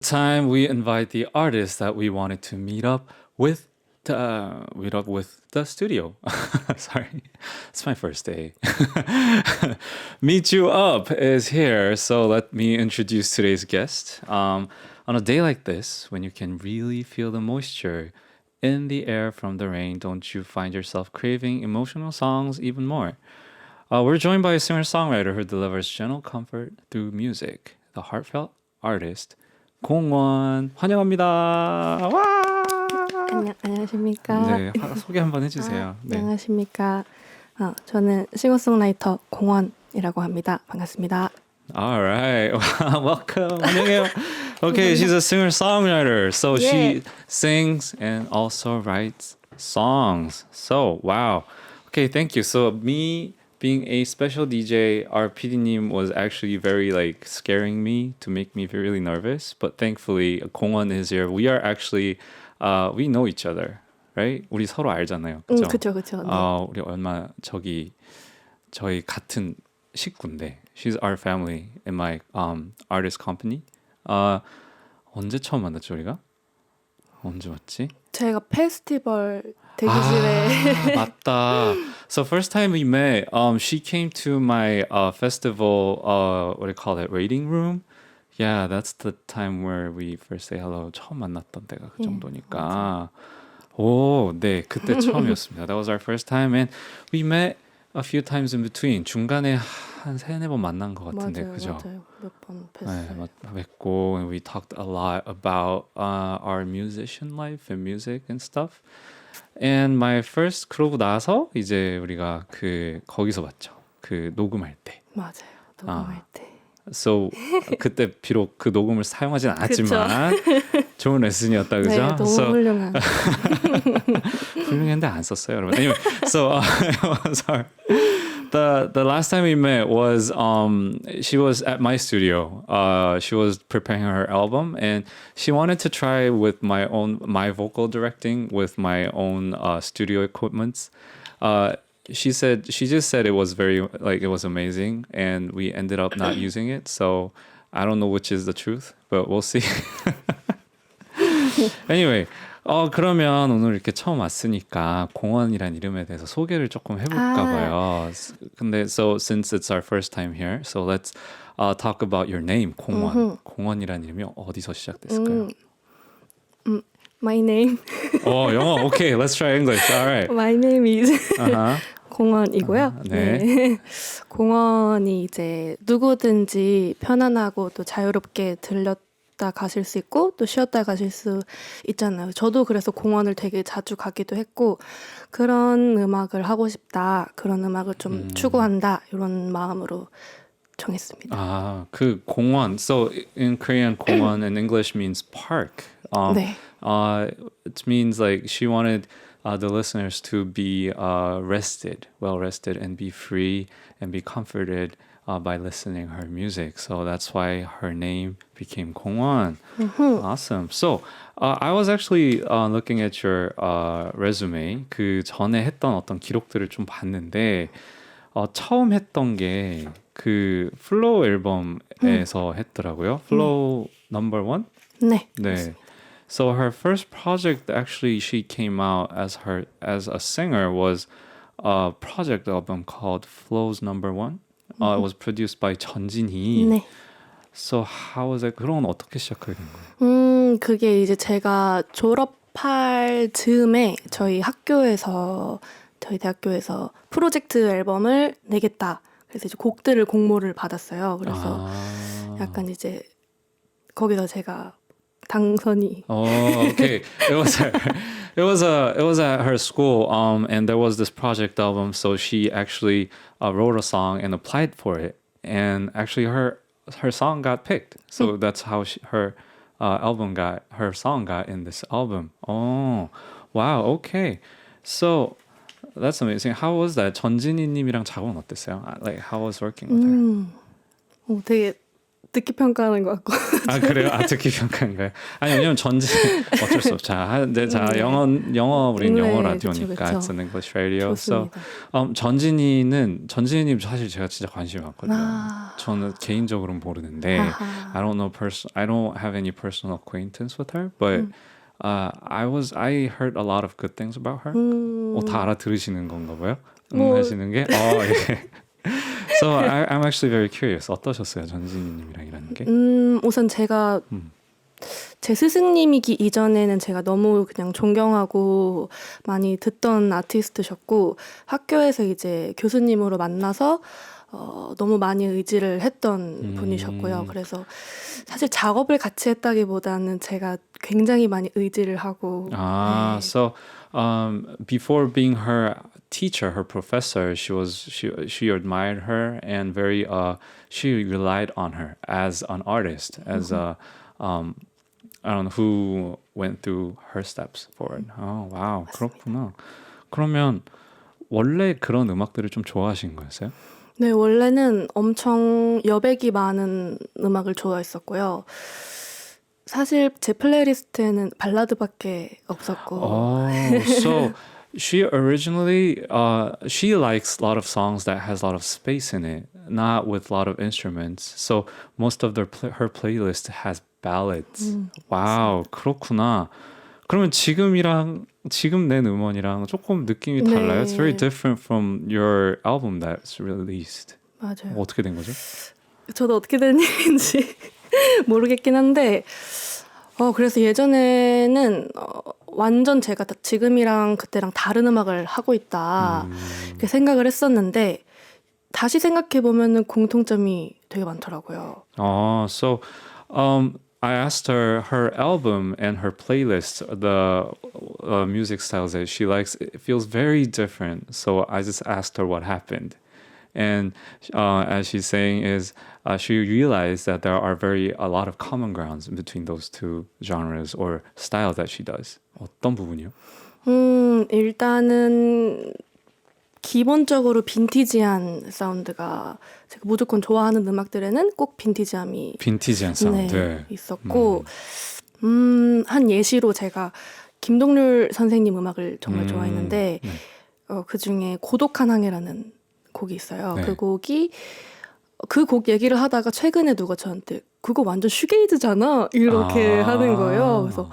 Time we invite the artist that we wanted to meet up with the studio. Sorry, it's my first day. Meet You Up is here, so let me introduce today's guest. On a day like this, when you can really feel the moisture in the air from the rain, don't you find yourself craving emotional songs even more? We're joined by a singer-songwriter who delivers gentle comfort through music, the heartfelt artist 공원 환영합니다. 와! 안녕하십니까. 네, 소개 한번 해주세요. 네. 안녕하십니까. 저는 싱어송라이터 공원이라고 합니다. 반갑습니다. All right, welcome. 환영해요. Okay, she's a singer-songwriter, so she sings and also writes songs. So wow. Okay, thank you. So me being a special DJ, our PD님 was actually very like scaring me to make me really nervous. But thankfully, 공원 is here. We are actually, we know each other, right? 우리 서로 알잖아요. 그죠? 그쵸. 네. 우리 얼마 저희 같은 식구인데, she's our family in my artist company. 언제 처음 만났죠 우리가? 언제 왔지? 제가 페스티벌 대기실에 맞다. So first time we met, she came to my festival. What do you call it? Waiting room. Yeah, that's the time where we first say hello. 처음 만났던 때가 그 정도니까. 오, 네, 그때 처음이었습니다. That was our first time, and we met a few times in between. 중간에 한 세네 번 만난 것 같은데, 그죠? 맞아요. 몇 번 네, 뵀어요. 뵙고, and we talked a lot about our musician life and music and stuff. And my first 그러고 나서 이제 우리가 거기서 봤죠. 그 녹음할 때. 맞아요. 녹음할 때. So 그때 비록 그 녹음을 사용하진 않았지만 좋은 레슨이었다, 그죠? 네, 너무 So, 훌륭한. 훌륭했는데 안 썼어요, 여러분. Anyway, so sorry. The last time we met was she was at my studio. She was preparing her album, and she wanted to try with my vocal directing with my own studio equipments. She just said it was it was amazing, and we ended up not using it. So I don't know which is the truth, but we'll see. Anyway. 그러면 오늘 이렇게 처음 왔으니까 공원이란 이름에 대해서 소개를 조금 해볼까 봐요. 근데 so since it's our first time here, so let's talk about your name, 공원. 공원이란 이름이 어디서 시작됐을까요? My name. 영어. Okay, let's try English. All right. My name is Uh-huh. 공원이고요. 네. 공원이 이제 누구든지 편안하고 또 자유롭게 들렸다 가실 수 있고 또 쉬었다 가실 수 있잖아요. 저도 그래서 공원을 되게 자주 가기도 했고 그런 음악을 하고 싶다. 그런 음악을 좀 추구한다. 이런 마음으로 정했습니다. 그 공원. So in Korean, 공원 in English means park. 네. It means like she wanted the listeners to be well rested, and be free and be comforted by listening her music. So that's why her name became 공원. Awesome. So I was actually looking at your resume. 그 전에 했던 어떤 기록들을 좀 봤는데 처음 했던 게 그 플로우 앨범에서 했더라고요. 플로우 넘버 원? 네. 네. So her first project, actually, she came out as a singer, was a project album called Flows Number One. It was produced by 전진희. 네. So how was it? 그런 건 어떻게 시작하게 된 거예요? 그게 이제 제가 졸업할 즈음에 저희 대학교에서 프로젝트 앨범을 내겠다. 그래서 이제 곡들을 공모를 받았어요. 그래서 약간 이제 거기서 제가 당선이. Okay. It was at her school, and there was this project album. So she actually wrote a song and applied for it, and actually her song got picked. So that's how her song got in this album. Oh, wow. Okay. So that's amazing. How was that? 전진희님이랑 작업은 어땠어요? Like how was working with her? 되게 듣기 평가하는 것 같고. 아 그래요? 아 듣기 평가인가요? 아니 왜냐면 전지 어쩔 수 없죠. 자 네. 영어 우린 네, 영어 그쵸, 라디오니까 그쵸. it's an English radio. So 좋습니다. 전진이님 사실 제가 진짜 관심이 많거든요. 아, 저는 개인적으로는 모르는데 하하. I don't have any personal acquaintance with her, but I heard a lot of good things about her. 다 알아들으시는 건가 봐요? 뭐, 하시는 게? 예. So I'm actually very curious. 어떠셨어요, 전진이님이랑 일하는 게? 우선 제가 음. 제 스승님이기 이전에는 제가 너무 그냥 존경하고 많이 듣던 아티스트셨고 학교에서 이제 교수님으로 만나서 너무 많이 의지를 했던 분이셨고요. 그래서 사실 작업을 같이 했다기보다는 제가 굉장히 많이 의지를 하고 네. So before being her teacher, her professor, she admired her and very she relied on her as an artist, as a I don't know who went through her steps forward. 와우, 그렇구나. 그러면 원래 그런 음악들을 좀 좋아하신 거였어요? 네, 원래는 엄청 여백이 많은 음악을 좋아했었고요. 사실 제 플레이리스트에는 발라드밖에 없었고. So she originally she likes a lot of songs that has a lot of space in it, not with a lot of instruments. So most of her playlist has ballads. 와우, 그렇구나. 그러면 지금 낸 음원이랑 조금 느낌이 달라요. It's very 네, different from your album that's released. 맞아요. 어떻게 된 거죠? 저도 어떻게 된 일인지 모르겠긴 한데, 그래서 예전에는 완전 제가 지금이랑 그때랑 다른 음악을 하고 있다 이렇게 생각을 했었는데 다시 생각해 보면은 공통점이 되게 많더라고요. So I asked her album and her playlist, the music styles that she likes, it feels very different. So I just asked her what happened. And as she's saying is she realized that there are a lot of common grounds between those two genres or styles that she does. 어떤 부분이요? 일단은 기본적으로 빈티지한 사운드가 제가 무조건 좋아하는 음악들에는 꼭 빈티지함이 빈티지한 사운드. 네, 있었고 한 예시로 제가 김동률 선생님 음악을 정말 좋아했는데 네. 그 중에 고독한 항해라는 곡이 있어요. 네. 그 곡 얘기를 하다가 최근에 누가 저한테 그거 완전 슈게이즈잖아 이렇게 하는 거예요. 그래서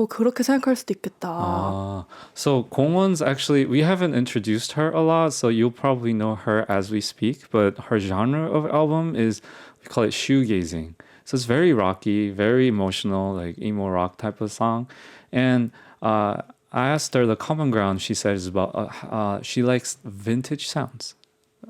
그렇게 생각할 수도 있겠다. So 공원's actually, we haven't introduced her a lot, so you'll probably know her as we speak, but her genre of album is, we call it shoegazing. So it's very rocky, very emotional, like emo rock type of song. And I asked her the common ground she said is about, she likes vintage sounds,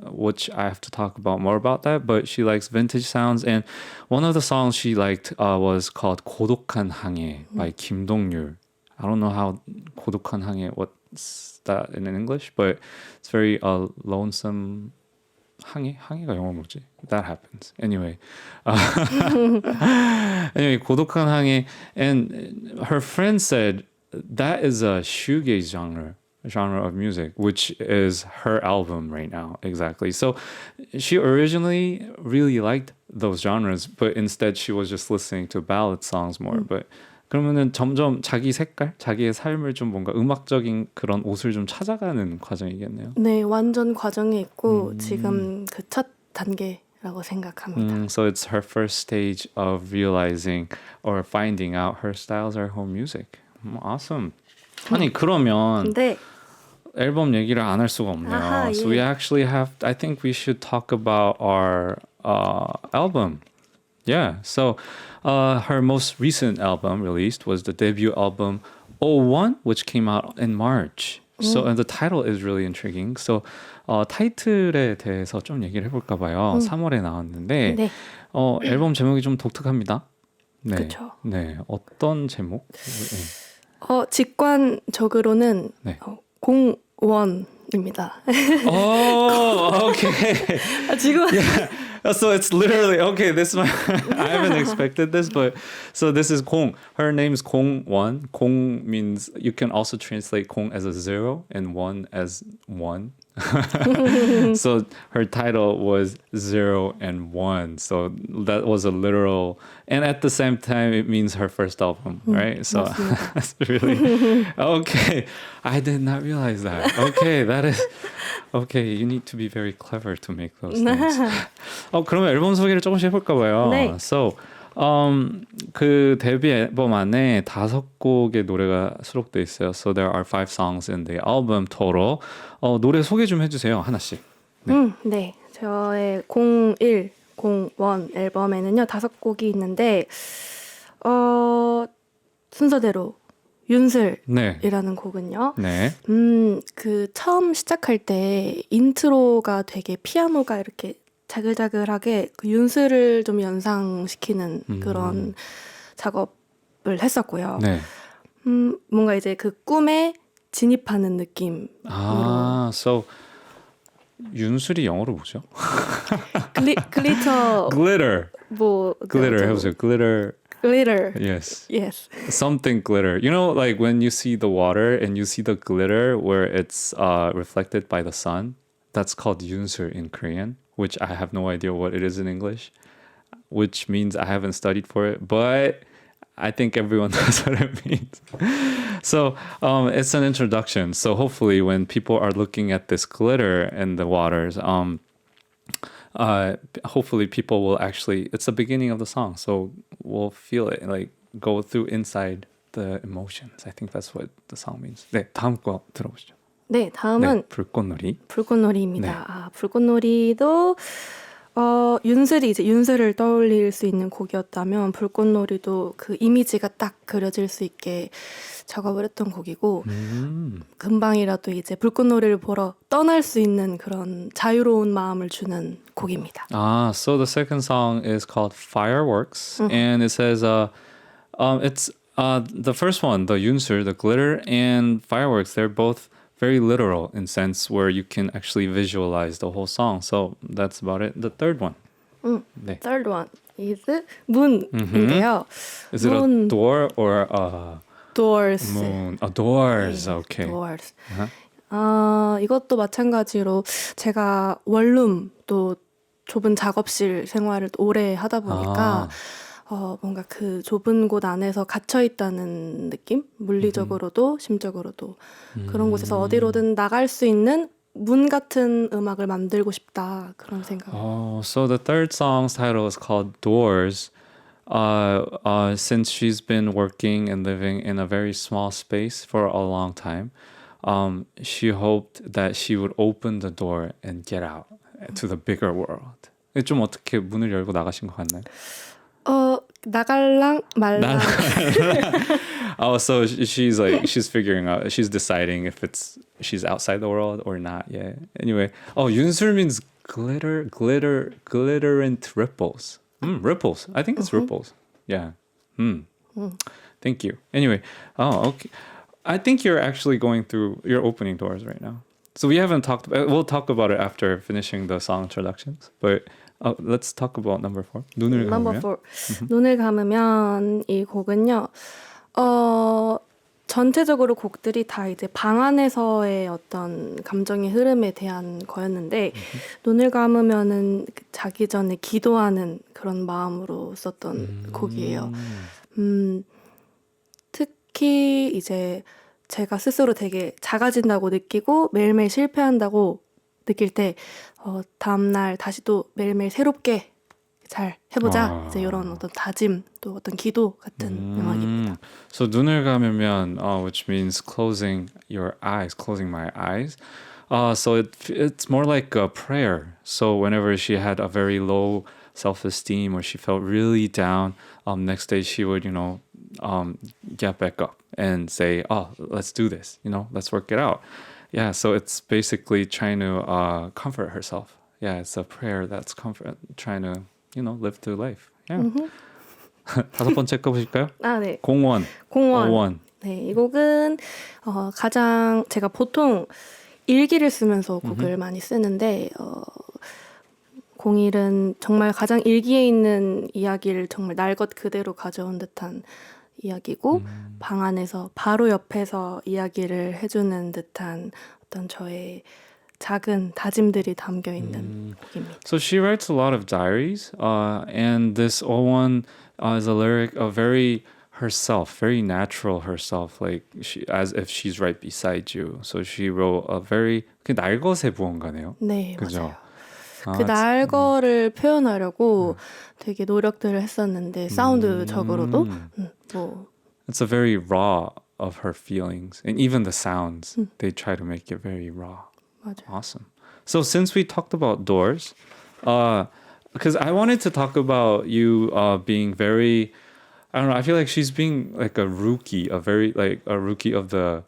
which I have to talk about more about that, but she likes vintage sounds. And one of the songs she liked was called 고독한 항해 by Kim Dong-yul. I don't know how 고독한 항해, what's that in English, but it's very lonesome. 항해가 영어 뭐지? That happens. Anyway, 고독한 항해. And her friend said that is a shoegaze genre of music, which is her album right now. Exactly. So she originally really liked those genres, but instead she was just listening to ballad songs more. But 그러면은 점점 자기 색깔, 자기의 삶을 좀 뭔가 음악적인 그런 옷을 좀 찾아가는 과정이겠네요. 네, 완전 과정에 있고 지금 그 첫 단계라고 생각합니다. So it's her first stage of realizing or finding out her styles or her music. Awesome. 아니 그러면 네. 앨범 얘기를 안 할 수가 없네요. 아하, So 예. we actually have, I think we should talk about our album. Yeah, so her most recent album released was the debut album 01, which came out in March. So and the title is really intriguing. So 타이틀에 대해서 좀 얘기를 해볼까 봐요. 3월에 나왔는데 네. 앨범 제목이 좀 독특합니다. 네, 그쵸. 네, 어떤 제목? 네. 직관적으로는 네. 공원입니다. 오케이. 지금 So it's literally okay. This I haven't expected this, but so this is Kong. Her name's Kong One. Kong means you can also translate Kong as a 0 and one as one. So her title was 0 and 1. So that was a literal, and at the same time, it means her first album, right? So 맞습니다. that's really okay. I did not realize that. Okay, that is okay. You need to be very clever to make those things. 그러면 앨범 소개를 조금씩 해볼까 봐요. 네. So, 그 데뷔 앨범 안에 5곡의 노래가 수록돼 있어요. So there are 5 songs in the album total. 노래 소개 좀 해주세요. 하나씩. 네. 저의 01, 01 앨범에는요 5곡이 있는데 순서대로 윤슬이라는 네. 곡은요. 네. 그 처음 시작할 때 인트로가 되게 피아노가 이렇게 자글자글하게 그 윤슬을 좀 연상시키는 그런 작업을 했었고요. 네. 뭔가 이제 그 꿈에 진입하는 느낌. So 윤술이 영어로 뭐죠? 글리터 Glitter. 뭐 Glitter 해보세요. Glitter. Glitter. Yes. Yes. Something glitter. You know, like when you see the water and you see the glitter where it's reflected by the sun, that's called 윤술 in Korean, which I have no idea what it is in English, which means I haven't studied for it, but I think everyone knows what it means. So it's an introduction. So hopefully when people are looking at this glitter in the waters, hopefully people will actually, it's the beginning of the song, so we'll feel it, like go through inside the emotions. I think that's what the song means. 네, 다음 거 들어보시죠. 네, 다음은 네, 불꽃놀이. 불꽃놀이입니다. 네. 불꽃놀이도 윤슬이 이제 윤슬을 떠올릴 수 있는 곡이었다면 불꽃놀이도 그 이미지가 딱 그려질 수 있게 작업을 했던 곡이고 금방이라도 이제 불꽃놀이를 보러 떠날 수 있는 그런 자유로운 마음을 주는 곡입니다. So the second song is called Fireworks, and it says it's the first one, the 윤슬, the glitter, and fireworks. They're both very literal in sense where you can actually visualize the whole song. So that's about it. The third one. 네. Third one is 문인데요. Is it a door or a Doors. moon? Doors. Okay. Doors. 이것도 마찬가지로 제가 원룸 또 좁은 작업실 생활을 오래 하다 보니까 뭔가 그 좁은 곳 안에서 gat혀 있다는 느낌? 물리적으로도 심적으로도 그런 곳에서 어디로든 나갈 수 있는 문 같은 음악을 만들고 싶다 그런 생각. So the third song's title is called Doors. Since she's been working and living in a very small space for a long time, she hoped that she would open the door and get out to the bigger world. 좀 어떻게 문을 열고 나가신 것 같나요? 나갈랑 말랑. So she's figuring out, she's deciding if she's outside the world or not yet. Anyway, 윤술 means glitterant ripples. Ripples. I think it's ripples. Yeah. Thank you. Anyway, okay. I think you're actually you're opening doors right now. So we haven't talked about, we'll talk about it after finishing the song introductions, but let's talk about number 4. 눈을 Number 감으면. 4. 눈을 감으면 이 곡은요. 전체적으로 곡들이 다 이제 방 안에서의 어떤 감정의 흐름에 대한 거였는데 눈을 감으면은 자기 전에 기도하는 그런 마음으로 썼던 곡이에요. 특히 이제 제가 스스로 되게 작아진다고 느끼고 매일매일 실패한다고 느낄 때 다음날 다시 또 매일매일 새롭게 잘 해보자. 이제 이런 어떤 다짐 또 어떤 기도 같은 음악입니다. So 눈을 감으면, which means closing your eyes, closing my eyes. So it's more like a prayer. So whenever she had a very low self-esteem or she felt really down, next day she would, get back up and say, let's do this, let's work it out. Yeah, so it's basically trying to comfort herself. Yeah, it's a prayer that's trying to, live through life. Yeah. 다섯 번째 거 보실까요? 네. 공원. 네, 이 곡은 가장 제가 보통 일기를 쓰면서 곡을 많이 쓰는데 공일은 정말 가장 일기에 있는 이야기를 정말 날 것 그대로 가져온 듯한 이야기고 방 안에서 바로 옆에서 이야기를 해주는 듯한 어떤 저의 작은 다짐들이 담겨 있는 곡입니다. So she writes a lot of diaries, and this one is a lyric of very herself, very natural herself, like she, as if she's right beside you. So she wrote a very 그 날것의 무언가네요. 네, 그죠? 맞아요. 아, 그 날거를 표현하려고 되게 노력들을 했었는데 사운드적으로도 뭐 it's a very raw of her feelings, and even the sounds they try to make it very raw. 맞아요. Awesome. So since we talked about doors, because I wanted to talk about you being very, I don't know, I feel like she's being like a rookie, a very like a rookie of the,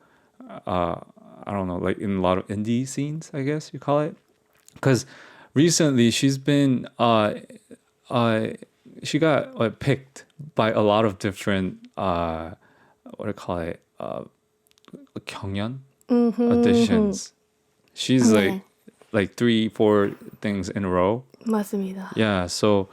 I don't know, like in a lot of indie scenes, I guess you call it. Because recently she's been, she got picked by a lot of different, what do you call it, 경연 auditions. She's 네. like 3-4 things in a row. 맞습니다. Yeah, so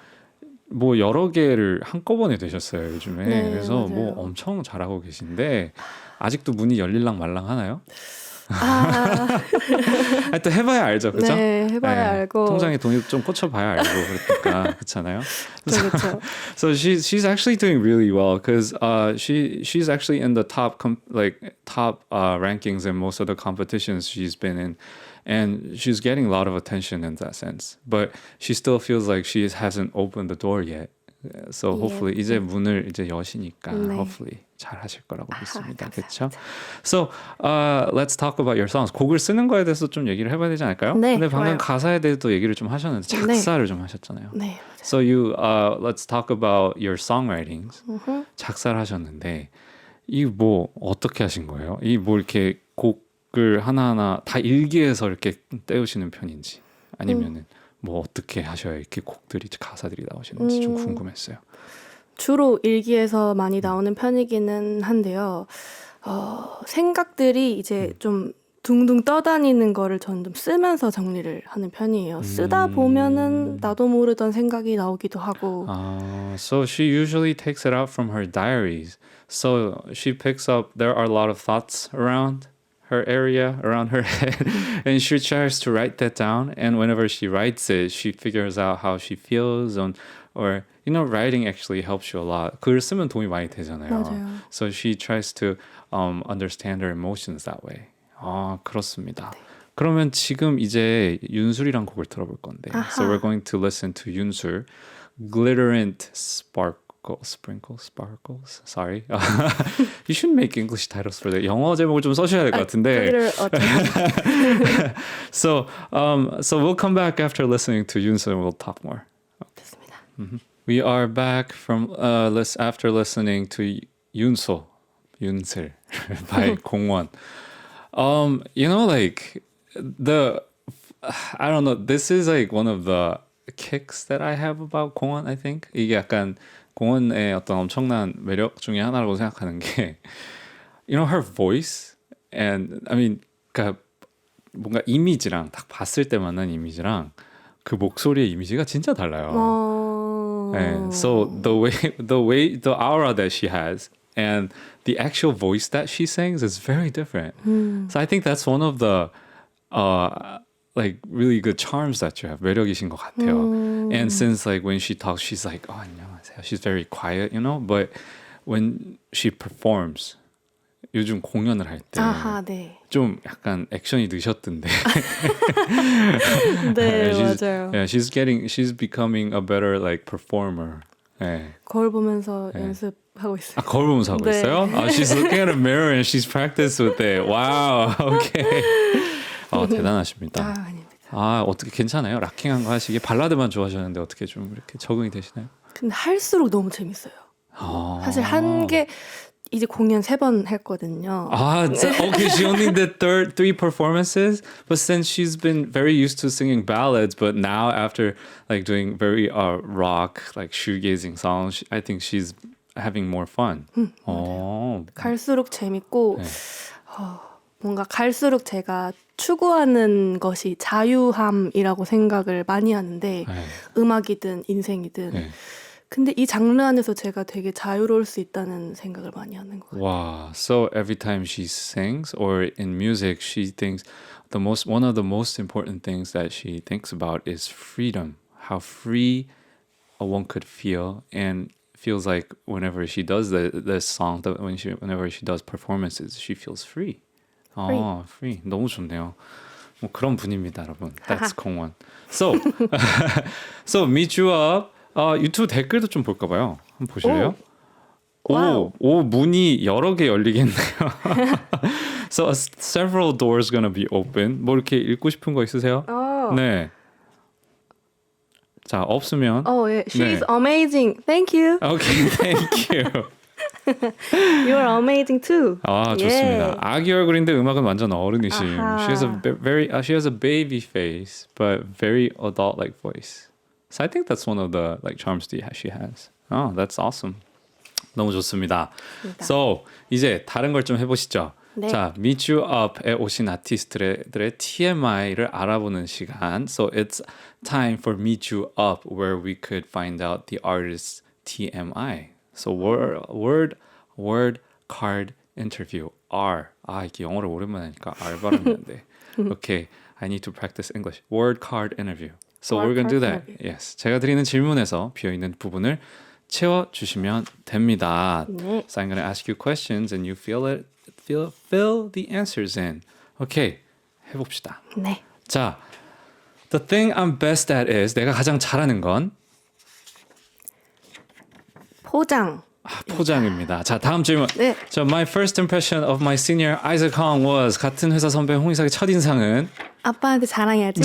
뭐 여러 개를 한꺼번에 되셨어요 요즘에. 네, 그래서 맞아요. 뭐 엄청 잘하고 계신데 아직도 문이 열릴랑 말랑 하나요? 아, 하여튼 해봐야 알죠, 그죠? 네, 해봐야 알고. 통장에 돈이 좀 꽂혀봐야 알고 그러니까 그렇잖아요. 그렇죠. So she's actually doing really well because she's actually in the top rankings in most of the competitions she's been in, and she's getting a lot of attention in that sense. But she still feels like she hasn't opened the door yet. So hopefully 이제 문을 이제 여시니까 네. hopefully 잘 하실 거라고 믿습니다. 그렇죠? So let's talk about your songs. 곡을 쓰는 거에 대해서 좀 얘기를 해봐야 되지 않을까요? 네, 근데 방금 좋아요. 가사에 대해서도 얘기를 좀 하셨는데 작사를 좀 하셨잖아요. 네, So you let's talk about your songwritings. 작사를 하셨는데 이 뭐 어떻게 하신 거예요? 이 뭐 이렇게 곡을 하나하나 다 일기에서 이렇게 떼우시는 편인지 아니면은 뭐 어떻게 하셔야 이렇게 곡들이 가사들이 나오시는지 좀 궁금했어요. 주로 일기에서 많이 나오는 편이기는 한데요. 생각들이 이제 좀 둥둥 떠다니는 거를 저는 좀 쓰면서 정리를 하는 편이에요. 쓰다 보면은 나도 모르던 생각이 나오기도 하고. So she usually takes it out from her diaries. So she picks up, there are a lot of thoughts around her area, around her head, and she tries to write that down. And whenever she writes it, she figures out how she feels, or you know, writing actually helps you a lot. 글 쓰면 도움이 많이 되잖아요. 맞아요. So she tries to understand her emotions that way. 아, 그렇습니다. 그러면 지금 이제 윤술이란 곡을 들어볼 건데. So we're going to listen to 윤술, Glitterant Sparkles. Sorry. You should make English titles for the 영어 제목을 좀 써셔야 될 것 같은데. So we'll come back after listening to 윤술 and we'll talk more. 좋습니다. We are back from after listening to 윤슬 by 공원. You know, like I don't know. This is like one of the kicks that I have about 공원. I think 이게 약간 공원의 어떤 엄청난 매력 중에 하나라고 생각하는 게, you know, her voice and I mean, 그러니까 뭔가 이미지랑 딱 봤을 때 만난 이미지랑 그 목소리의 이미지가 진짜 달라요. 네, so the aura that she has and the actual voice that she sings is very different. So I think that's one of the like really good charms that you have. 매력이신 것 같아요. And since like when she talks, she's like, oh, 안녕하세요. She's very quiet, you know. But when she performs, 요즘 공연을 할 때 좀 네. 약간 액션이 느셨던데. 네, she's, 맞아요. Yeah, she's becoming a better like performer. 네. 거울 보면서 연습하고 있어요. 아, 거울 보면서 하고 네. 있어요? She's looking at a mirror and she's practiced with it. Wow, okay. 대단하십니다. 아닙니다. 어떻게 괜찮아요? 락킹한 거 하시기 발라드만 좋아하셨는데 어떻게 좀 이렇게 적응이 되시나요? 근데 할수록 너무 재밌어요. 사실 한 개 이제 공연 3번 했거든요. Okay, she only did three performances, but since she's been very used to singing ballads, but now after like doing very rock, like shoegazing songs, I think she's having more fun. 갈수록 재밌고 뭔가 갈수록 제가 추구하는 것이 자유함이라고 생각을 많이 하는데 네. 음악이든 인생이든 네. 근데 이 장르 안에서 제가 되게 자유로울 수 있다는 생각을 많이 하는 것 같아요. Wow. So every time she sings or in music, she thinks one of the most important things that she thinks about is freedom. How free a one could feel and feels like whenever she does the song, whenever she does performances, she feels free. free. 너무 좋네요. 뭐 그런 분입니다, 여러분. That's 공원. So, so meet you up. 유튜브 댓글도 좀 볼까 봐요. 한번 보실래요? 와우. 문이 여러 개 열리겠네요. So several doors gonna be open. 뭐 이렇게 읽고 싶은 거 있으세요? 네. 자, 없으면 예. She's 네. amazing. Thank you. Okay, thank you. You're amazing too. 아, 좋습니다. 아기 얼굴인데 음악은 완전 어른이심. 아하. She has a baby face, but very adult-like voice. So I think that's one of the like charms she has. Oh, that's awesome. 너무 좋습니다. So 이제 다른 걸 좀 해보시죠. 네. 자, Meet You Up에 오신 아티스트들의 TMI를 알아보는 시간. So it's time for Meet You Up, where we could find out the artist's TMI. So word, card, interview. R. 이게 영어를 오랜만에 하니까 R 발음이는데. Okay, I need to practice English. Word, card, interview. So Word, we're going to do card, that. interview. Yes. 제가 드리는 질문에서 비어있는 부분을 채워주시면 됩니다. 네. So I'm going to ask you questions and you fill the answers in. Okay, 해봅시다. 네. 자, the thing I'm best at is 내가 가장 잘하는 건 포장. 포장입니다. 자, 다음 질문. 네. So my first impression of my senior Isaac Hong was 같은 회사 선배 홍이삭의 첫인상은 아빠한테 자랑해야지.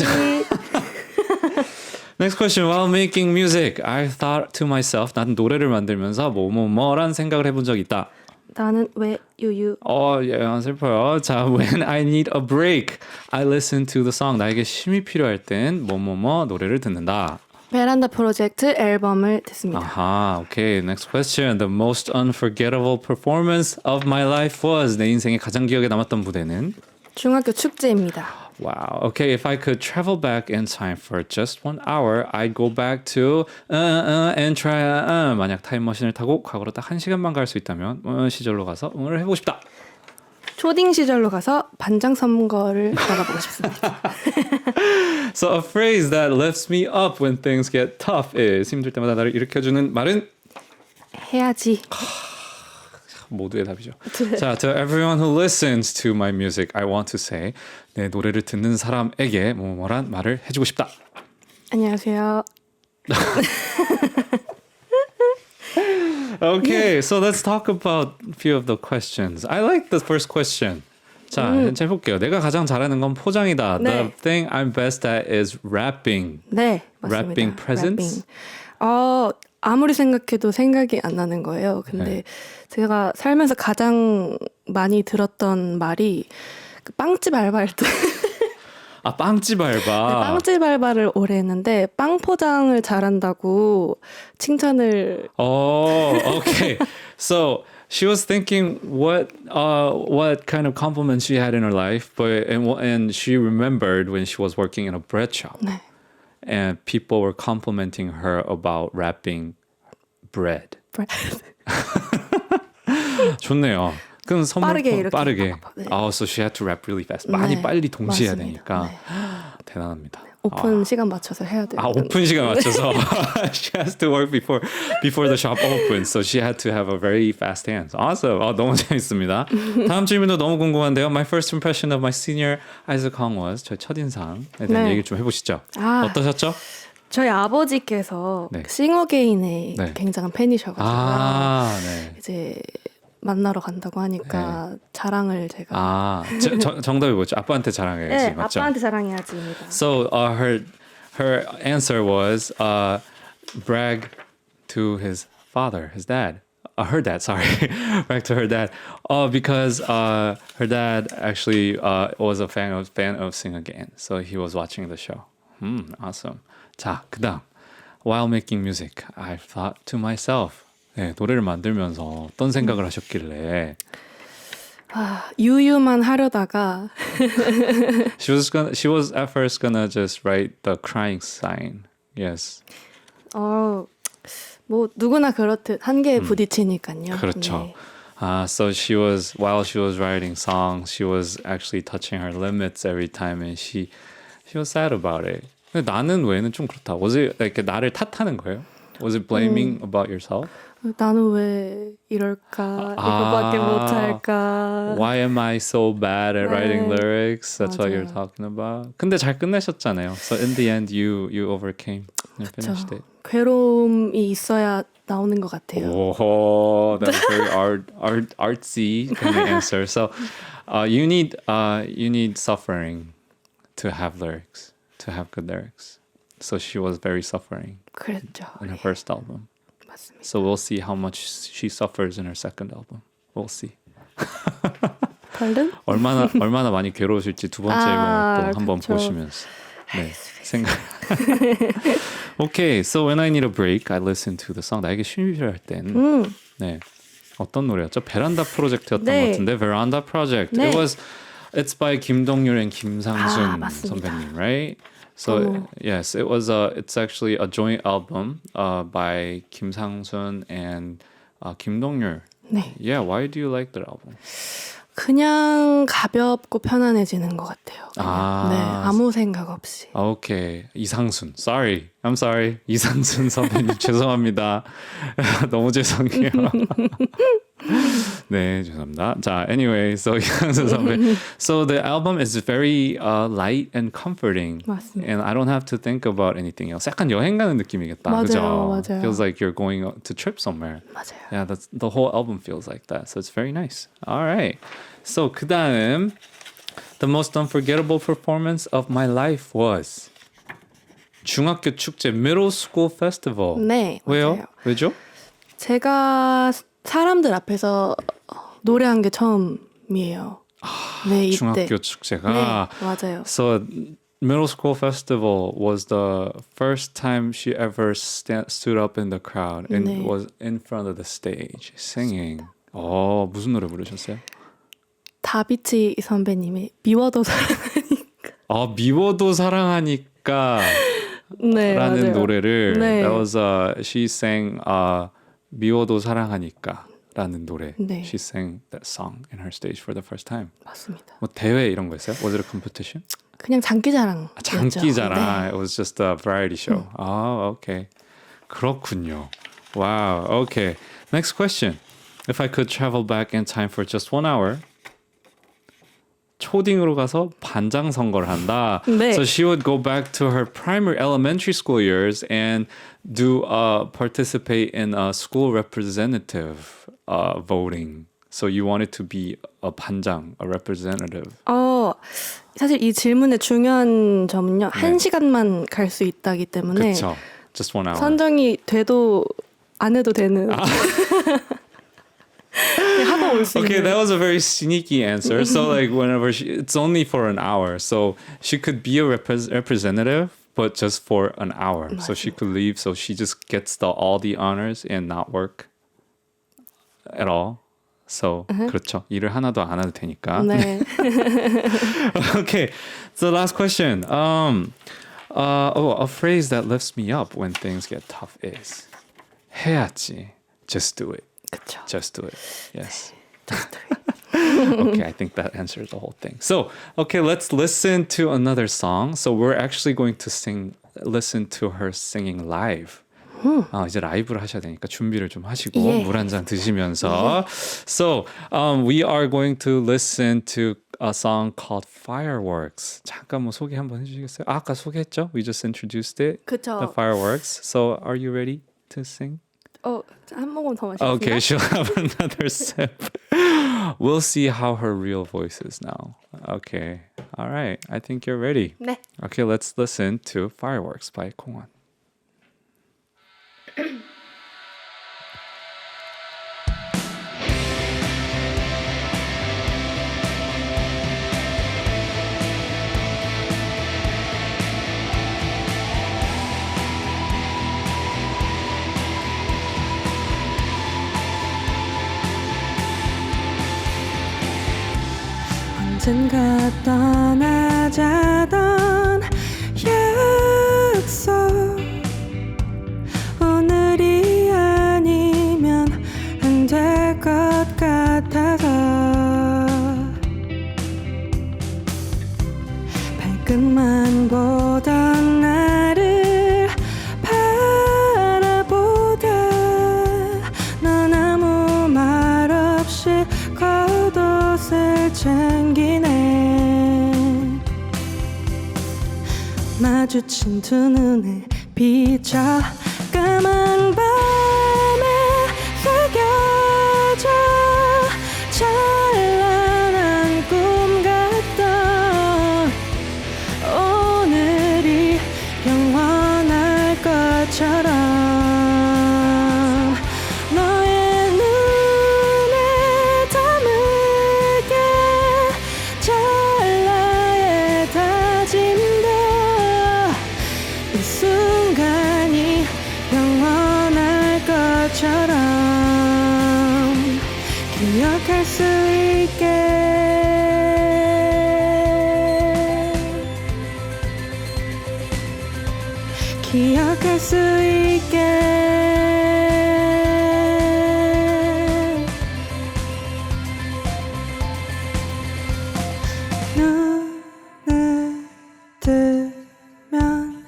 Next question. While making music, I thought to myself, 나는 노래를 만들면서 뭐라는 생각을 해본 적이 있다. 나는 왜 유유. 예, 슬퍼요. 자, when I need a break, I listen to the song. 나에게 쉼이 필요할 땐 노래를 듣는다. 베란다 프로젝트 앨범을 듣습니다. 아하, okay. Next question. The most unforgettable performance of my life was. 내 인생에 가장 기억에 남았던 무대는? 중학교 축제입니다. Wow. Okay, if I could travel back in time for just 1 hour, I'd go back to and try 만약 타임머신을 타고 과거로 딱 1시간만 갈 수 있다면 시절로 가서 응원을 해보고 싶다. 초딩 시절로 가서 반장 선거를 나가보고 싶습니다. So a phrase that lifts me up when things get tough is 힘들 때마다 나를 일으켜주는 말은 해야지. 모두의 답이죠. 자, to everyone who listens to my music, I want to say 내 노래를 듣는 사람에게 뭐뭐란 말을 해주고 싶다. 안녕하세요. Okay, so let's talk about a few of the questions. I like the first question. 자, 현재 해볼게요. 내가 가장 잘하는 건 포장이다. 네. The thing I'm best at is rapping. 네, 맞습니다. Rapping presents? 아무리 생각해도 생각이 안 나는 거예요. 근데 제가 살면서 가장 많이 들었던 말이 그 빵집 알바할 때 빵집 알바. 빵집 알바를 오래 했는데 빵 포장을 잘한다고 칭찬을 Okay. So she was thinking what kind of compliments she had in her life, and she remembered when she was working in a bread shop. 네. And people were complimenting her about wrapping bread. 좋네요. 그럼 선물 빠르게 이렇게 빠르게. 네. So she had to rap really fast. 많이 네, 빨리 동시에 해야 맞습니다. 되니까. 네. 대단합니다. 오픈 시간 맞춰서 해야 돼요. 오픈 시간 맞춰서 she has to work before the shop opens, so she had to have a very fast hands. Awesome. 너무 재밌습니다. 다음 질문도 너무 궁금한데요. My first impression of my senior Isaac Hong was 저의 첫인상에 대한 네. 얘기 좀 해보시죠. 어떠셨죠? 저희 아버지께서 네. 싱어게인의 네. 굉장한 팬이셔가지고 네. 이제 만나러 간다고 하니까 자랑을 제가 정답이 뭐죠? 아빠한테 자랑해야지. 네, 맞죠? 아빠한테 자랑해야지입니다. So her answer was brag to his father, his dad. Her dad, sorry. Back to her dad. Because her dad actually was a fan of Sing Again. So he was watching the show. Awesome. 자, 그다음. While making music, I thought to myself. 네, 노래를 만들면서 어떤 생각을 하셨길래 유유만 하려다가 She was at first gonna just write the crying sign. Yes. 뭐 누구나 그렇듯 한계에 부딪히니까요. 그렇죠. 네. So while she was writing songs, she was actually touching her limits every time, and she was sad about it. 근데 나는 왜는 좀 그렇다. Was it like 나를 탓하는 거예요? Was it blaming about yourself? 나는 왜 이럴까? 이거밖에 못할까? Why am I so bad at writing 네. lyrics? That's what you're 맞아요. talking about. 근데 잘 끝내셨잖아요. So in the end, you overcame and 그쵸. finished it. 괴로움이 있어야 나오는 것 같아요. Oh, that's very artsy kind of answer. So, you need suffering to have lyrics, to have good lyrics. So she was very suffering 그랬죠. in her first album. 맞습니다. So we'll see how much she suffers in her second album. We'll see. Pardon? 얼마나 많이 괴로우실지 두 번째 앨범을 또 한번 그쵸. 보시면서 생각. Okay, so when I need a break, I listen to the song. 나에게 쉼이 필요할 땐 네. 어떤 노래였죠? 베란다 프로젝트였던 네. 것 같은데 Veranda Project. 네. It's by 김동률 and 김상순 맞습니다. 선배님, right? So yes, it's actually a joint album by 김상순 and 김동률. 네. Yeah, why do you like that album? 그냥 가볍고 편안해지는 것 같아요. 그냥. 네, 아무 생각 없이. Okay, 이상순. Sorry, I'm sorry. 이상순 선배님 죄송합니다. 너무 죄송해요. 네, 죄송합니다. 자, anyway, so 이상순 선배. So the album is very light and comforting. 맞습니다. And I don't have to think about anything else. 약간 여행 가는 느낌이겠다. 맞아요, 그죠? 맞아요. Feels like you're going to trip somewhere. 맞아요. Yeah, that's the whole album feels like that. So it's very nice. All right. So 그다음 the most unforgettable performance of my life was 중학교 축제 Middle School Festival. 네, 왜요? 맞아요. 왜죠? 제가 사람들 앞에서 노래한 게 처음이에요. 네, 이때. 중학교 축제가. 네, 맞아요. So Middle School Festival was the first time she ever stood up in the crowd and 네. was in front of the stage singing. 무슨 노래 부르셨어요? 다비치 선배님의 미워도 사랑하니까. 미워도 사랑하니까 네, 라는 맞아요. 노래를 네. that was she sang 미워도 사랑하니까 라는 노래. 네. She sang that song in her stage for the first time. 맞습니다. 뭐 대회 이런 거 있어요? Was it a competition? 그냥 장기자랑. 장기자랑. It was just a variety show. Okay. 그렇군요. Wow. Okay. Next question. If I could travel back in time for just 1 hour, 초딩으로 가서 반장 선거를 한다. 네. So she would go back to her primary elementary school years and do participate in a school representative voting. So you wanted to be a 반장, a representative. 사실 이 질문의 중요한 점은요. 네. 1시간만 갈 수 있다기 때문에 그쵸. Just 1 hour. 선정이 돼도 안 해도 되는 그냥 하고 올 수 Okay, 있는. that was a very sneaky answer. So like whenever it's only for an hour. So she could be a representative, but just for an hour. So she could leave. So she just gets all the honors and not work at all. So 그렇죠. 일을 하나도 안 해도 되니까. 네. Okay, so last question. A phrase that lifts me up when things get tough is 해야지. Just do it. 그쵸. Just do it. Yes. Okay, I think that answers the whole thing. So, okay, let's listen to another song. So we're actually going to listen to her singing live. 이제 라이브를 하셔야 되니까 준비를 좀 하시고 예. 물 한 잔 드시면서. So, we are going to listen to a song called Fireworks. 잠깐 뭐 소개 한번 해주시겠어요? 아까 소개했죠? We just introduced it. 그쵸. The Fireworks. So, are you ready to sing? 한 모금 더 마시겠습니다. Okay, she'll have another sip. We'll see how her real voice is now. Okay. All right. I think you're ready. 네. Okay, let's listen to Fireworks by 공원. 언젠가 떠나자던 약속 오늘이 아니면 안 될 것 같아서 발끝만 보던 나를 바라보다 넌 아무 말 없이 겉옷을 챙기네 마주친 두 눈에 비쳐 까만 밤에 새겨져 찬란한 꿈 같던 오늘이 영원할 것처럼 너의 눈에 담을게 찰나의 다짐도 이 순간이 영원할 것처럼 기억할 수 있게 기억할 수 있게 눈을 뜨면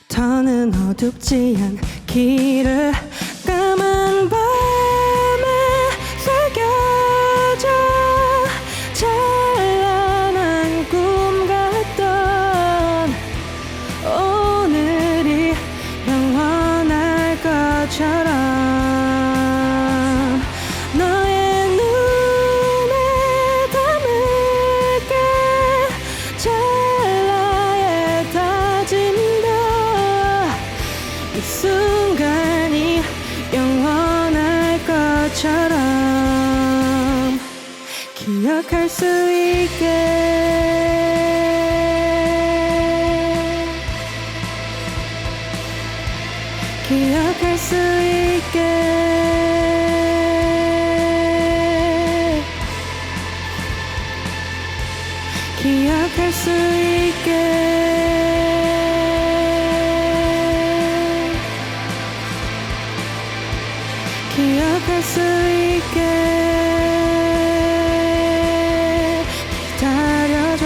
더는 어둡지 않은 길을 까만 밤에 새겨져 찬란한 꿈 같던 오늘이 영원할 것처럼 너의 눈에 담을게 찰나의 다짐도 이 순간이 영원할 것처럼 기억할 수 있게 기억할 수 있게 기억할 수 있게 기억할 수 있게 기다려줘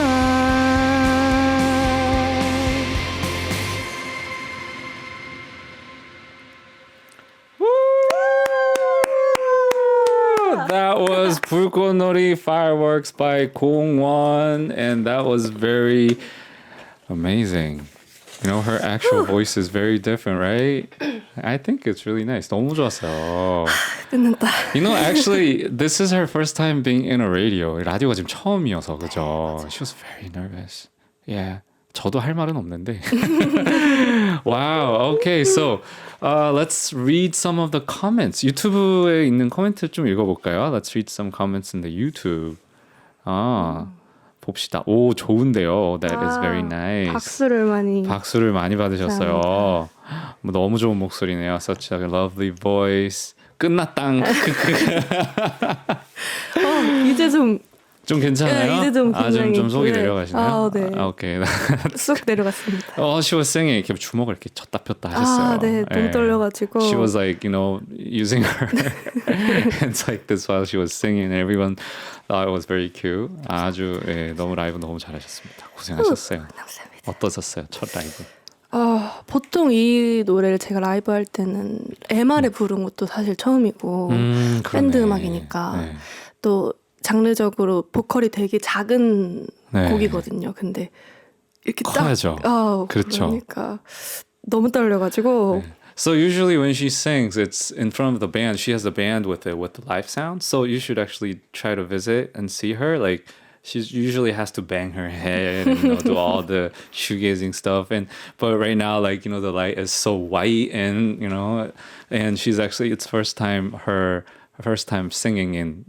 That was 불꽃놀이 Fireworks by Kongwon, and that was very amazing. You know, her actual voice is very different, right? I think it's really nice. 너무 좋았어요. 끝났다 You know, actually, this is her first time being in a radio. 라디오가 지금 처음이어서, 그죠? She was very nervous. Yeah. 저도 할 말은 없는데. Wow. Okay, so let's read some of the comments. 유튜브에 있는 코멘트 좀 읽어볼까요? Let's read some comments in the YouTube. 봅시다. 오, 좋은데요. That is very nice. 박수를 많이 받으셨어요. 뭐 너무 좋은 목소리네요. Such a lovely voice. 끝났당. 이제 좀 괜찮아요? 이제 좀 굉장히 좀 속이 네. 내려가시나요? 네. 오케이. 쑥 내려갔습니다. She was singing. 이렇게 주먹을 이렇게 쳤다 폈다 하셨어요. 네, 너무 떨려가지고. She was like, using her hands like this while she was singing. Everyone thought it was very cute. 아주 너무 라이브 너무 잘하셨습니다. 고생하셨어요. 감사합니다. 어떠셨어요? 첫 라이브? 보통 이 노래를 제가 라이브 할 때는 MR에 부른 것도 사실 처음이고 밴드 음악이니까 네. 또 장르적으로 보컬이 되게 작은 네. 곡이거든요. 근데 이렇게 커야죠. 그렇죠. 그러니까 너무 떨려가지고 네. So usually when she sings, it's in front of the band. She has the band with the live sound. So you should actually try to visit and see her. Like she usually has to bang her head and do all the shoegazing stuff. But right now, like the light is so white and and she's actually it's first time singing in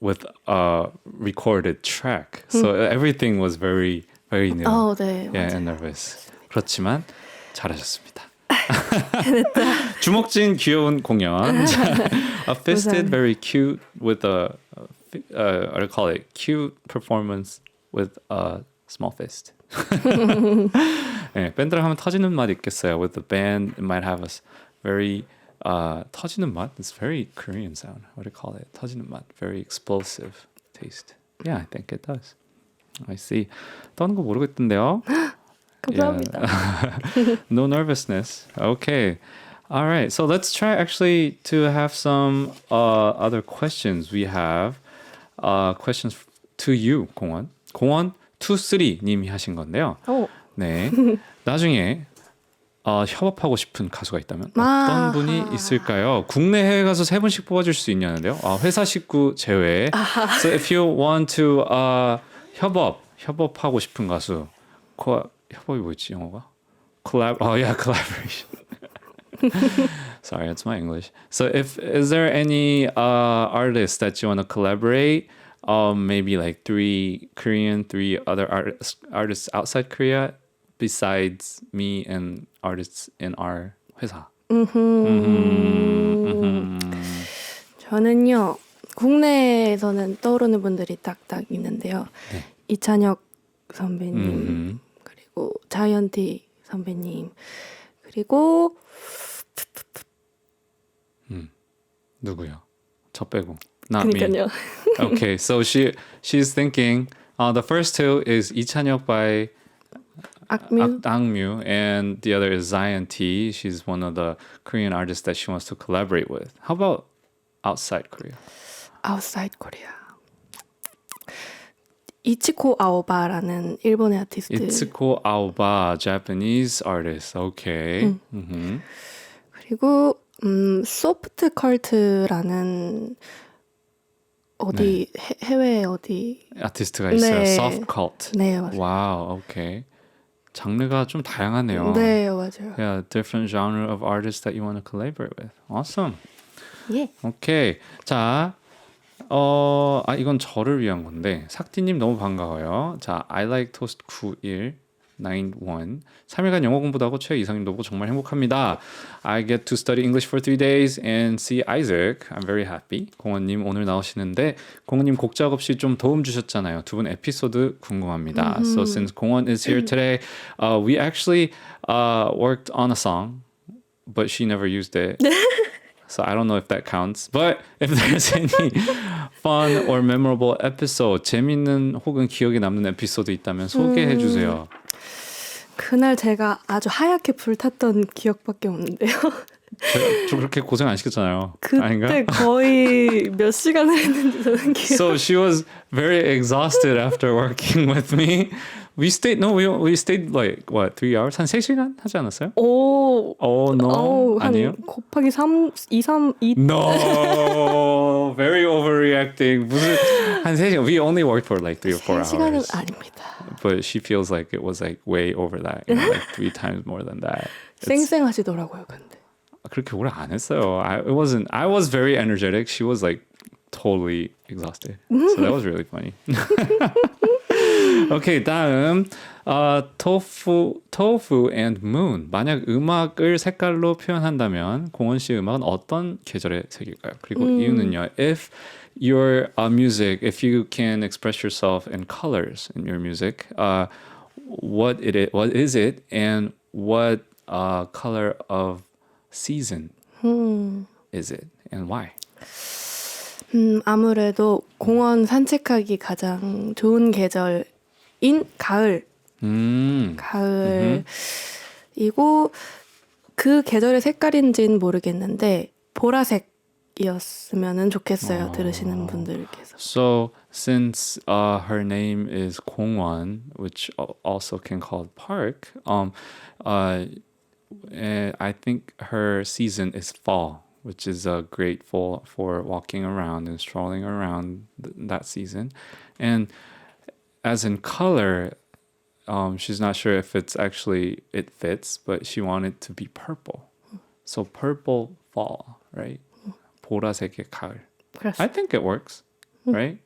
with a recorded track. So everything was very very new. 네, yeah, and nervous. 그렇지만 잘하셨습니다. 주먹진 귀여운 공연. A fisted, very cute with a what do you call it? Cute performance with a small fist. 네, 밴드랑 하면 터지는 맛 있겠어요. With the band, it might have a very 터지는 맛. It's very Korean sound. What do you call it? 터지는 맛. Very explosive taste. Yeah, I think it does. I see. 떠는 거 모르겠던데요. 감사합니다. Yeah. No nervousness. Okay. All right. So let's try actually to have some other questions. We have questions to you, 공원. 공원 23 님이 하신 건데요. 오. 네. 나중에 협업하고 싶은 가수가 있다면 어떤 아하. 분이 있을까요? 국내 해외 가수 3분씩 뽑아줄 수 있냐는데요. 회사 식구 제외. So if you want to 협업하고 싶은 가수. 협업이 뭐였지 영어가? Collaboration. Sorry, that's my English. So is there any artists that you want to collaborate? Maybe like 3 Korean, 3 other artists outside Korea besides me and artists in our 회사. 저는요 국내에서는 떠오르는 분들이 딱딱 있는데요. 네. 이찬혁 선배님 그리고 자이언티 선배님 그리고 누구요? 저 빼고. Not me. 그러니까요. Okay, so she's thinking. The first two is 이찬혁 by 악뮤 Angmyu, and the other is Zion T. She's one of the Korean artists that she wants to collaborate with. How about outside Korea? 아웃사이드 코리아 이치코 아오바라는 일본의 아티스트 Itsuko Aoba, Japanese artist. Okay. 그리고 소프트 컬트라는 어디 해외 어디 아티스트가 있어요. 네. Soft cult. 네 맞아요. Wow. Okay. 장르가 좀 다양하네요. 네 맞아요. Yeah, different genre of artists that you want to collaborate with. Awesome. 예. 오케이. 자, 이건 저를 위한 건데 삭디님 너무 반가워요. 자, I like toast 9191 3일간 영어 공부도 하고 최애 이상님도 보고 정말 행복합니다. I get to study English for 3 days and see Isaac. I'm very happy. 공원님 오늘 나오시는데 공원님 곡 작업 시 좀 도움 주셨잖아요. 두 분 에피소드 궁금합니다. So since 공원 is here today, we actually worked on a song, but she never used it. So I don't know if that counts. But if there's any fun or memorable episode, 재밌는 혹은 기억에 남는 에피소드 있다면 소개해 주세요. 그날 제가 아주 하얗게 불탔던 기억밖에 없는데요. 저 그렇게 고생 안 시켰잖아요. 그때 아닌가? 거의 몇 시간을 했는지 저는 기억. So she was very exhausted after working with me. We stayed like what 3 hours? 한 3시간 하지 않았어요? 오. Oh no. 아니에요? 곱하기 3, 2, 3, 2. No. Very overreacting. 무슨 한 3시간. We only worked for like 3 or 4 3시간은 hours. 아닙니다. But she feels like it was like way over that, like 3 times more than that. 쌩쌩하시더라고요, 근데. 그렇게 오래 안 했어요. I was very energetic. She was like totally exhausted. So that was really funny. 오케이, 다음 tofu and moon. 만약 음악을 색깔로 표현한다면 공원 씨의 음악은 어떤 계절의 색일까요? 그리고 이유는요. If your music, if you can express yourself in colors in your music, what is it, and what color of season is it, and why? 아무래도 공원 산책하기 가장 좋은 계절인 가을. 가을이고 그 계절의 색깔인지는 모르겠는데 보라색이었으면 좋겠어요. 들으시는 분들께서. So since her name is 공원, which also can call park, I think her season is fall, which is great for walking around and strolling around that season. And as in color, she's not sure if it fits, but she wanted to be purple. So purple fall, right? 보라색의 가을. I think it works, right?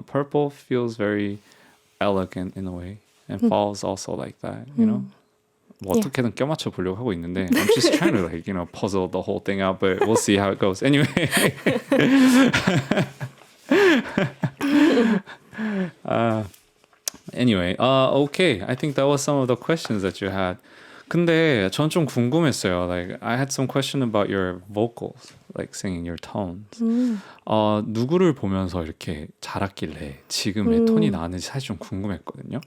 Purple feels very elegant in a way, and fall is also like that, you know? 뭐 어떻게든 껴맞춰 보려고 하고 있는데 I'm just trying to puzzle the whole thing out, but we'll see how it goes. Anyway. Anyway, okay. I think that was some of the questions that you had. 근데 전 좀 궁금했어요. Like I had some question about your vocals, like singing your tones. 누구를 보면서 이렇게 잘했길래 지금의 톤이 나는지 사실 좀 궁금했거든요.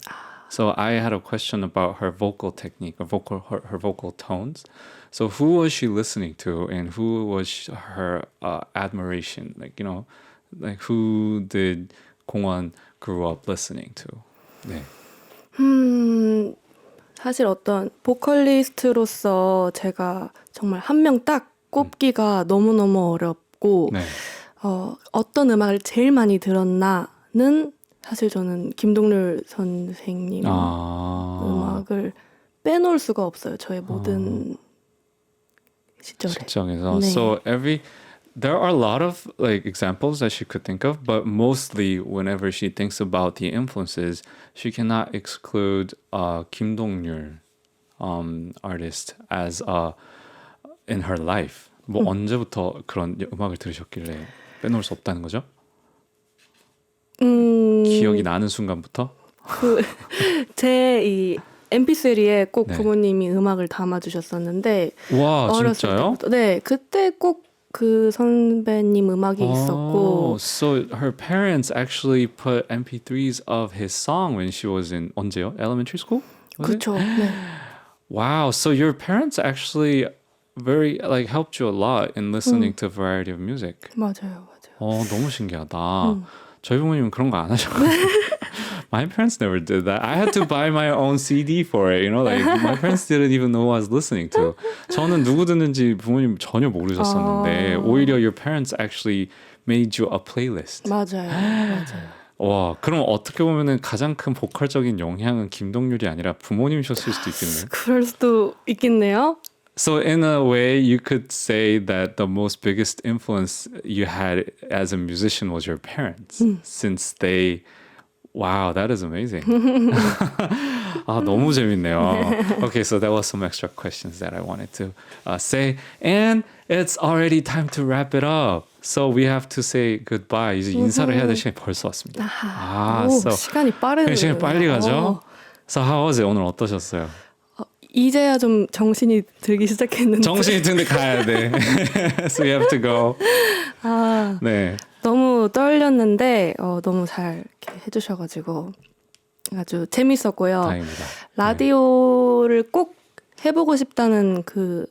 So I had a question about her vocal technique, her vocal tones. So who was she listening to, and who was her admiration? Like like who did 공원 grew up listening to? 네. 사실 어떤 보컬리스트로서 제가 정말 한 명 딱 꼽기가 너무너무 어렵고 네. 어떤 음악을 제일 많이 들었나는 사실 저는 김동률 선생님 음악을 빼놓을 수가 없어요. 저의 모든 시절에. 시점에서. 네. So there are a lot of like examples that she could think of, but mostly whenever she thinks about the influences, she cannot exclude Kim Dong-ryul artist as in her life. 뭐 언제부터 그런 음악을 들으셨길래 빼놓을 수 없다는 거죠? 기억이 나는 순간부터? 제 이 MP3에 꼭 네. 부모님이 음악을 담아주셨었는데 와, 어렸을 진짜요? 때부터 네 그때 꼭 그 선배님 음악이 있었고 So her parents actually put MP3s of his song when she was in 언제요? Elementary school? Was it? 그렇죠. 네. Wow, so your parents actually very like helped you a lot in listening to a variety of music. 맞아요, 맞아요. 너무 신기하다. 저희 부모님은 그런 거 안 하셔가지고. My parents never did that. I had to buy my own CD for it. Like my parents didn't even know what I was listening to. 저는 누구 듣는지 부모님 전혀 모르셨었는데 오히려 your parents actually made you a playlist. 맞아요, 맞아요. 와, 그럼 어떻게 보면은 가장 큰 보컬적인 영향은 김동률이 아니라 부모님이셨을 수도 있겠네요. 그럴 수도 있겠네요. So in a way, you could say that the most biggest influence you had as a musician was your parents, since they. Wow, that is amazing. 너무 재밌네요. Okay, so that was some extra questions that I wanted to say, and it's already time to wrap it up. So we have to say goodbye. 이제 인사를 해야 될 시간이 벌써 왔습니다. 오, so 시간이 빠르네요. 시간이 빨리 가죠. So how was it? 오늘 어떠셨어요? 이제야 좀 정신이 들기 시작했는데 정신이 드는데 가야 돼. So you have to go. 네. 너무 떨렸는데 너무 잘 이렇게 해주셔가지고 아주 재밌었고요. 다행입니다. 라디오를 꼭 해보고 싶다는 그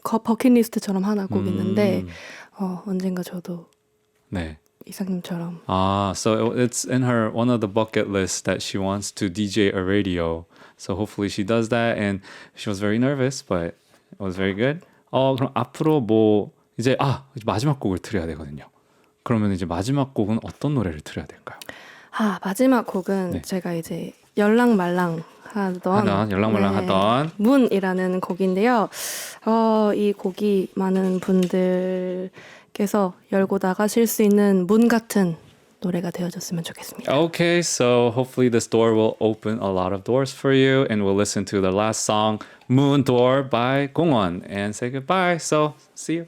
버킷리스트처럼 하나 꼭 있는데 언젠가 저도 네. 이상님처럼 So it's in her one of the bucket lists that she wants to DJ a radio. So hopefully she does that. And she was very nervous, but it was very good. 그럼 앞으로 뭐 이제 마지막 곡을 들어야 되거든요. 그러면 이제 마지막 곡은 어떤 노래를 들어야 될까요? 마지막 곡은 네. 제가 이제 열랑말랑 하던 문이라는 곡인데요. 이 곡이 많은 분들께서 열고 나가실 수 있는 문 같은 노래가 되어줬으면 좋겠습니다. Okay, so hopefully this door will open a lot of doors for you, and we'll listen to the last song, Moon Door by 공원, and say goodbye. So see you.